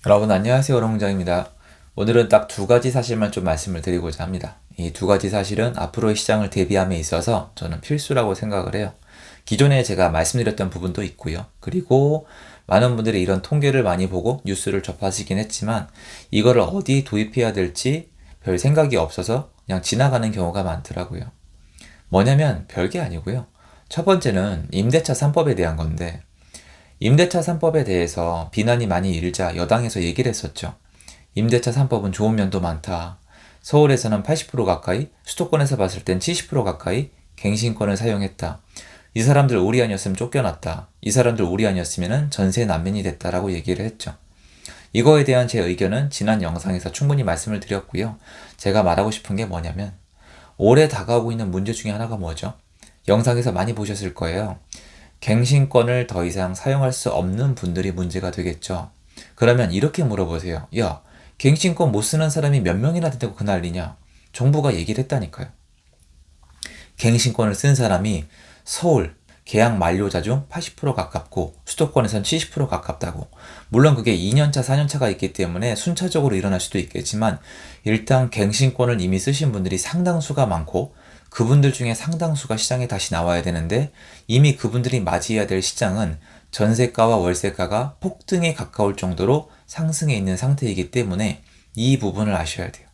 여러분 안녕하세요. 오롱장입니다. 오늘은 딱 두 가지 사실만 좀 말씀을 드리고자 합니다. 이 두 가지 사실은 앞으로의 시장을 대비함에 있어서 저는 필수라고 생각을 해요. 기존에 제가 말씀드렸던 부분도 있고요. 그리고 많은 분들이 이런 통계를 많이 보고 뉴스를 접하시긴 했지만 이거를 어디에 도입해야 될지 별 생각이 없어서 그냥 지나가는 경우가 많더라고요. 뭐냐면 별게 아니고요. 첫 번째는 임대차 3법에 대한 건데 임대차 3법에 대해서 비난이 많이 일자 여당에서 얘기를 했었죠. 임대차 3법은 좋은 면도 많다. 서울에서는 80% 가까이, 수도권에서 봤을 땐 70% 가까이 갱신권을 사용했다. 이 사람들 우리 아니었으면 쫓겨났다. 이 사람들 우리 아니었으면 전세 난민이 됐다라고 얘기를 했죠. 이거에 대한 제 의견은 지난 영상에서 충분히 말씀을 드렸고요. 제가 말하고 싶은 게 뭐냐면 올해 다가오고 있는 문제 중에 하나가 뭐죠? 영상에서 많이 보셨을 거예요. 갱신권을 더 이상 사용할 수 없는 분들이 문제가 되겠죠. 그러면 이렇게 물어보세요. 야, 갱신권 못 쓰는 사람이 몇 명이나 된다고 그 난리냐? 정부가 얘기를 했다니까요. 갱신권을 쓴 사람이 서울 계약 만료자 중 80% 가깝고 수도권에선 70% 가깝다고. 물론 그게 2년차, 4년차가 있기 때문에 순차적으로 일어날 수도 있겠지만 일단 갱신권을 이미 쓰신 분들이 상당수가 많고 그분들 중에 상당수가 시장에 다시 나와야 되는데 이미 그분들이 맞이해야 될 시장은 전세가와 월세가가 폭등에 가까울 정도로 상승해 있는 상태이기 때문에 이 부분을 아셔야 돼요.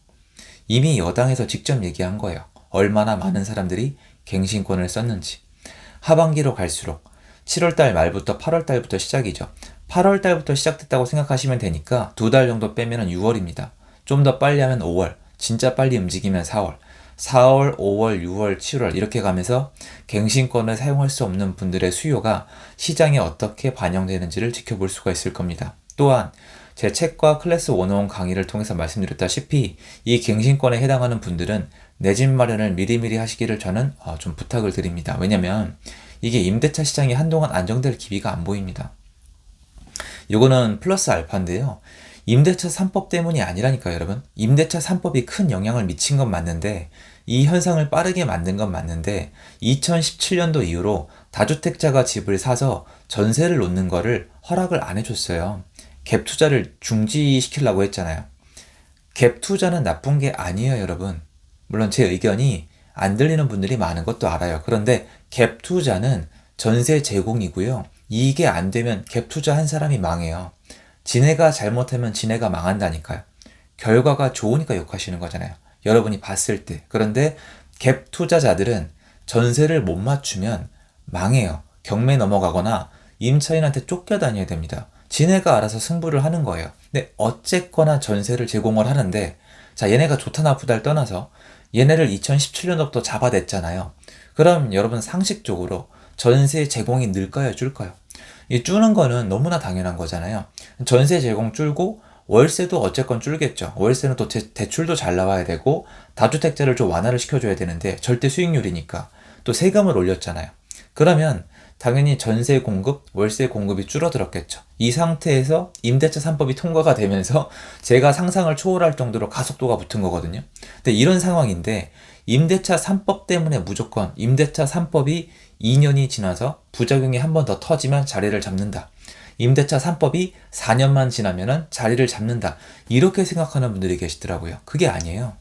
이미 여당에서 직접 얘기한 거예요. 얼마나 많은 사람들이 갱신권을 썼는지. 하반기로 갈수록 7월달 말부터 8월달부터 시작이죠. 8월달부터 시작됐다고 생각하시면 되니까 두 달 정도 빼면 6월입니다. 좀 더 빨리 하면 5월, 진짜 빨리 움직이면 4월, 4월, 5월, 6월, 7월 이렇게 가면서 갱신권을 사용할 수 없는 분들의 수요가 시장에 어떻게 반영되는지를 지켜볼 수가 있을 겁니다. 또한 제 책과 클래스 101 강의를 통해서 말씀드렸다시피 이 갱신권에 해당하는 분들은 내 집 마련을 미리미리 하시기를 저는 좀 부탁을 드립니다. 왜냐면 이게 임대차 시장이 한동안 안정될 기미가 안 보입니다. 이거는 플러스 알파인데요. 임대차 3법 때문이 아니라니까요, 여러분. 임대차 3법이 큰 영향을 미친 건 맞는데 이 현상을 빠르게 만든 건 맞는데 2017년도 이후로 다주택자가 집을 사서 전세를 놓는 거를 허락을 안 해줬어요. 갭 투자를 중지시키려고 했잖아요. 갭 투자는 나쁜 게 아니에요, 여러분. 물론 제 의견이 안 들리는 분들이 많은 것도 알아요. 그런데 갭 투자는 전세 제공이고요. 이게 안 되면 갭 투자한 사람이 망해요. 지네가 잘못하면 지네가 망한다니까요. 결과가 좋으니까 욕하시는 거잖아요. 여러분이 봤을 때. 그런데 갭 투자자들은 전세를 못 맞추면 망해요. 경매 넘어가거나 임차인한테 쫓겨다녀야 됩니다. 지네가 알아서 승부를 하는 거예요. 근데 어쨌거나 전세를 제공을 하는데 자, 얘네가 좋다 나쁘다를 떠나서 얘네를 2017년부터 잡아냈잖아요. 그럼 여러분 상식적으로 전세 제공이 늘까요, 줄까요? 이 줄는 거는 너무나 당연한 거잖아요. 전세 제공 줄고 월세도 어쨌건 줄겠죠. 월세는 또 대출도 잘 나와야 되고 다주택자를 좀 완화를 시켜줘야 되는데 절대 수익률이니까 또 세금을 올렸잖아요. 그러면 당연히 전세 공급, 월세 공급이 줄어들었겠죠. 이 상태에서 임대차 3법이 통과가 되면서 제가 상상을 초월할 정도로 가속도가 붙은 거거든요. 근데 이런 상황인데 임대차 3법 때문에 무조건 임대차 3법이 2년이 지나서 부작용이 한 번 더 터지면 자리를 잡는다. 임대차 3법이 4년만 지나면 자리를 잡는다. 이렇게 생각하는 분들이 계시더라고요. 그게 아니에요.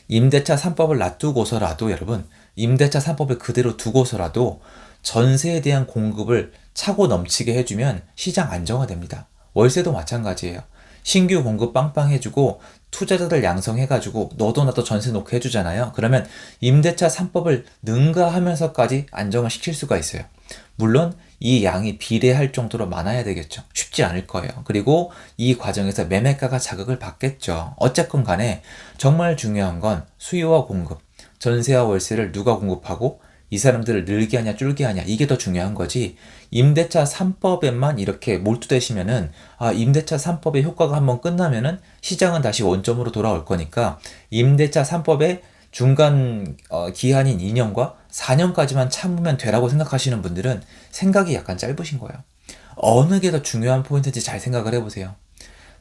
임대차 3법을 놔두고서라도 여러분, 임대차 3법을 그대로 두고서라도 전세에 대한 공급을 차고 넘치게 해주면 시장 안정화됩니다. 월세도 마찬가지예요. 신규 공급 빵빵 해주고 투자자들 양성해가지고 너도 나도 전세 놓게 해주잖아요. 그러면 임대차 3법을 능가하면서까지 안정을 시킬 수가 있어요. 물론 이 양이 비례할 정도로 많아야 되겠죠. 쉽지 않을 거예요. 그리고 이 과정에서 매매가가 자극을 받겠죠. 어쨌건 간에 정말 중요한 건 수요와 공급, 전세와 월세를 누가 공급하고 이 사람들을 늘게 하냐 줄게 하냐 이게 더 중요한 거지. 임대차 3법에만 이렇게 몰두되시면은 임대차 3법의 효과가 한번 끝나면은 시장은 다시 원점으로 돌아올 거니까 임대차 3법의 중간 기한인 2년과 4년까지만 참으면 되라고 생각하시는 분들은 생각이 약간 짧으신 거예요. 어느 게 더 중요한 포인트인지 잘 생각을 해보세요.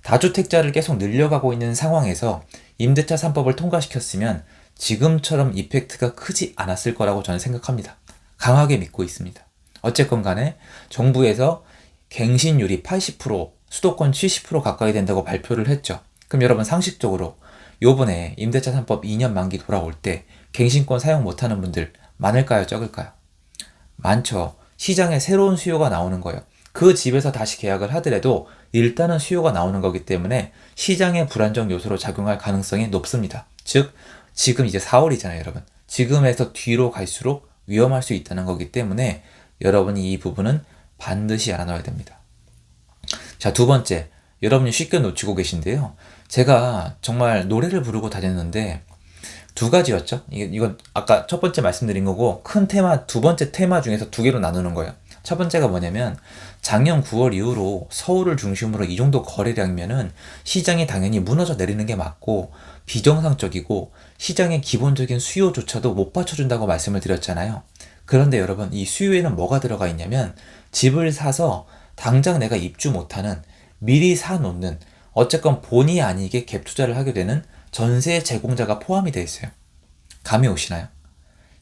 다주택자를 계속 늘려가고 있는 상황에서 임대차 3법을 통과시켰으면 지금처럼 이펙트가 크지 않았을 거라고 저는 생각합니다. 강하게 믿고 있습니다. 어쨌건 간에 정부에서 갱신율이 80% 수도권 70% 가까이 된다고 발표를 했죠. 그럼 여러분 상식적으로 요번에 임대차 3법 2년 만기 돌아올 때 갱신권 사용 못하는 분들 많을까요? 적을까요? 많죠. 시장에 새로운 수요가 나오는 거예요. 그 집에서 다시 계약을 하더라도 일단은 수요가 나오는 거기 때문에 시장의 불안정 요소로 작용할 가능성이 높습니다. 즉 지금 이제 4월이잖아요, 여러분. 지금에서 뒤로 갈수록 위험할 수 있다는 거기 때문에 여러분이 이 부분은 반드시 알아놔야 됩니다. 자, 두 번째, 여러분이 쉽게 놓치고 계신데요. 제가 정말 노래를 부르고 다녔는데 두 가지였죠. 이건 아까 첫 번째 말씀드린 거고, 큰 테마, 두 번째 테마 중에서 두 개로 나누는 거예요. 첫 번째가 뭐냐면 작년 9월 이후로 서울을 중심으로 이 정도 거래량이면은 시장이 당연히 무너져 내리는 게 맞고 비정상적이고 시장의 기본적인 수요조차도 못 받쳐준다고 말씀을 드렸잖아요. 그런데 여러분, 이 수요에는 뭐가 들어가 있냐면 집을 사서 당장 내가 입주 못하는, 미리 사놓는, 어쨌건 본의 아니게 갭 투자를 하게 되는 전세 제공자가 포함이 되어 있어요. 감이 오시나요?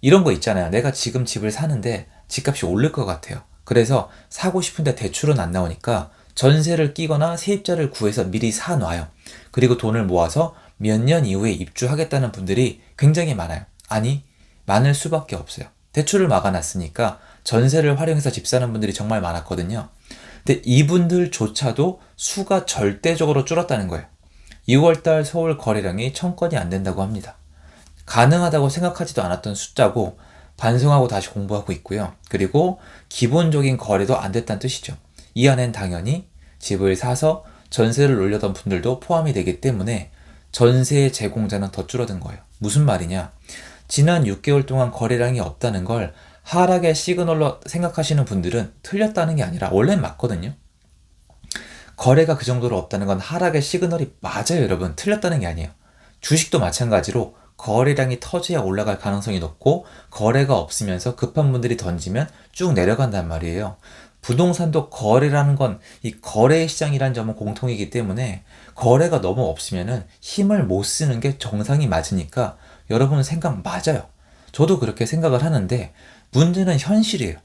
이런 거 있잖아요. 내가 지금 집을 사는데 집값이 오를 것 같아요. 그래서 사고 싶은데 대출은 안 나오니까 전세를 끼거나 세입자를 구해서 미리 사놔요. 그리고 돈을 모아서 몇 년 이후에 입주하겠다는 분들이 굉장히 많아요. 아니, 많을 수밖에 없어요. 대출을 막아놨으니까 전세를 활용해서 집 사는 분들이 정말 많았거든요. 근데 이분들조차도 수가 절대적으로 줄었다는 거예요. 6월달 서울 거래량이 1000건이 안 된다고 합니다. 가능하다고 생각하지도 않았던 숫자고 반성하고 다시 공부하고 있고요. 그리고 기본적인 거래도 안 됐다는 뜻이죠. 이 안엔 당연히 집을 사서 전세를 올려던 분들도 포함이 되기 때문에 전세 제공자는 더 줄어든 거예요. 무슨 말이냐? 지난 6개월 동안 거래량이 없다는 걸 하락의 시그널로 생각하시는 분들은 틀렸다는 게 아니라 원래는 맞거든요. 거래가 그 정도로 없다는 건 하락의 시그널이 맞아요, 여러분. 틀렸다는 게 아니에요. 주식도 마찬가지로 거래량이 터져야 올라갈 가능성이 높고 거래가 없으면서 급한 분들이 던지면 쭉 내려간단 말이에요. 부동산도 거래라는 건 이 거래 시장이라는 점은 공통이기 때문에 거래가 너무 없으면은 힘을 못 쓰는 게 정상이 맞으니까 여러분 생각 맞아요. 저도 그렇게 생각을 하는데 문제는 현실이에요.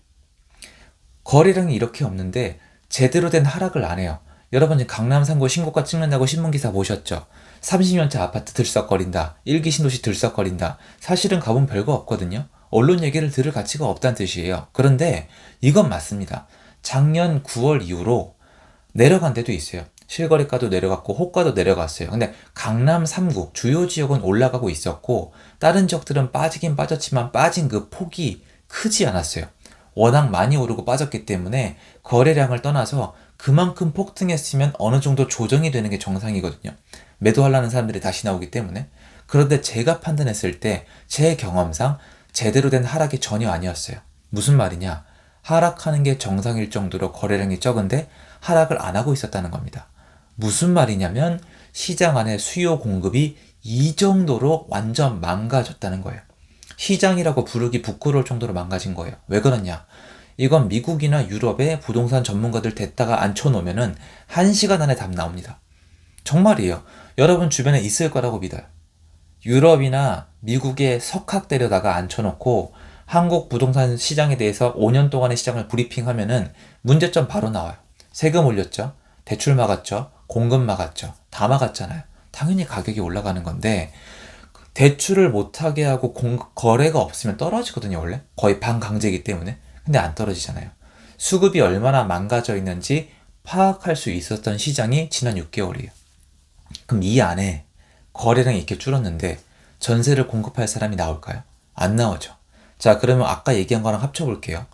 거래량이 이렇게 없는데 제대로 된 하락을 안 해요. 여러분 지금 강남 3구 신고가 찍는다고 신문기사 보셨죠? 30년차 아파트 들썩거린다. 1기 신도시 들썩거린다. 사실은 가본 별거 없거든요. 언론 얘기를 들을 가치가 없다는 뜻이에요. 그런데 이건 맞습니다. 작년 9월 이후로 내려간 데도 있어요. 실거래가도 내려갔고 호가도 내려갔어요. 근데 강남 3구 주요 지역은 올라가고 있었고 다른 지역들은 빠지긴 빠졌지만 빠진 그 폭이 크지 않았어요. 워낙 많이 오르고 빠졌기 때문에 거래량을 떠나서 그만큼 폭등했으면 어느 정도 조정이 되는 게 정상이거든요. 매도하려는 사람들이 다시 나오기 때문에. 그런데 제가 판단했을 때 제 경험상 제대로 된 하락이 전혀 아니었어요. 무슨 말이냐? 하락하는 게 정상일 정도로 거래량이 적은데 하락을 안 하고 있었다는 겁니다. 무슨 말이냐면 시장 안에 수요 공급이 이 정도로 완전 망가졌다는 거예요. 시장이라고 부르기 부끄러울 정도로 망가진 거예요. 왜 그러냐? 이건 미국이나 유럽의 부동산 전문가들 됐다가 앉혀놓으면은 1시간 안에 답 나옵니다. 정말이에요. 여러분 주변에 있을 거라고 믿어요. 유럽이나 미국의 석학대려다가 앉혀놓고 한국 부동산 시장에 대해서 5년 동안의 시장을 브리핑하면은 문제점 바로 나와요. 세금 올렸죠. 대출 막았죠. 공급 막았죠. 다 막았잖아요. 당연히 가격이 올라가는 건데 대출을 못하게 하고 거래가 없으면 떨어지거든요, 원래. 거의 반강제이기 때문에. 근데 안 떨어지잖아요. 수급이 얼마나 망가져 있는지 파악할 수 있었던 시장이 지난 6개월이에요. 그럼 이 안에 거래량이 이렇게 줄었는데 전세를 공급할 사람이 나올까요? 안 나오죠. 자, 그러면 아까 얘기한 거랑 합쳐볼게요.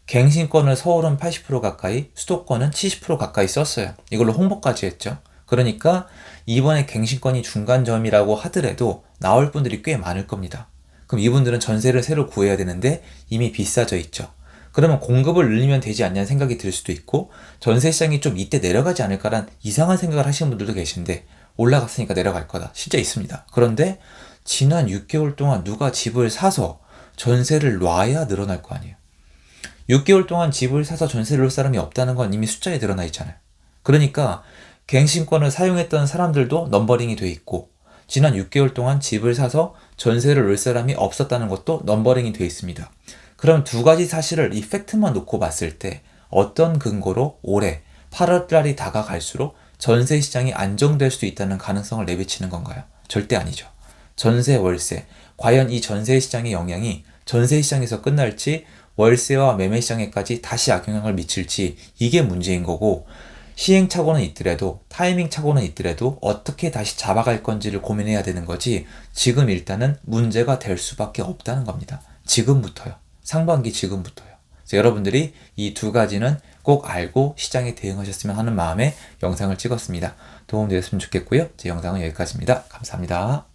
갱신권을 서울은 80% 가까이, 수도권은 70% 가까이 썼어요. 이걸로 홍보까지 했죠. 그러니까 이번에 갱신권이 중간점이라고 하더라도 나올 분들이 꽤 많을 겁니다. 그럼 이분들은 전세를 새로 구해야 되는데 이미 비싸져 있죠. 그러면 공급을 늘리면 되지 않냐는 생각이 들 수도 있고 전세 시장이 좀 이때 내려가지 않을까란 이상한 생각을 하시는 분들도 계신데 올라갔으니까 내려갈 거다. 실제 있습니다. 그런데 지난 6개월 동안 누가 집을 사서 전세를 놔야 늘어날 거 아니에요. 6개월 동안 집을 사서 전세를 놓을 사람이 없다는 건 이미 숫자에 드러나 있잖아요. 그러니까 갱신권을 사용했던 사람들도 넘버링이 돼 있고 지난 6개월 동안 집을 사서 전세를 놓을 사람이 없었다는 것도 넘버링이 돼 있습니다. 그럼 두 가지 사실을 이 팩트만 놓고 봤을 때 어떤 근거로 올해 8월달이 다가갈수록 전세 시장이 안정될 수도 있다는 가능성을 내비치는 건가요? 절대 아니죠. 전세, 월세. 과연 이 전세 시장의 영향이 전세 시장에서 끝날지 월세와 매매 시장에까지 다시 악영향을 미칠지 이게 문제인 거고, 시행착오는 있더라도 타이밍 착오는 있더라도 어떻게 다시 잡아갈 건지를 고민해야 되는 거지, 지금 일단은 문제가 될 수밖에 없다는 겁니다. 지금부터요. 상반기 지금부터요. 그래서 여러분들이 이 두 가지는 꼭 알고 시장에 대응하셨으면 하는 마음에 영상을 찍었습니다. 도움되었으면 좋겠고요. 제 영상은 여기까지입니다. 감사합니다.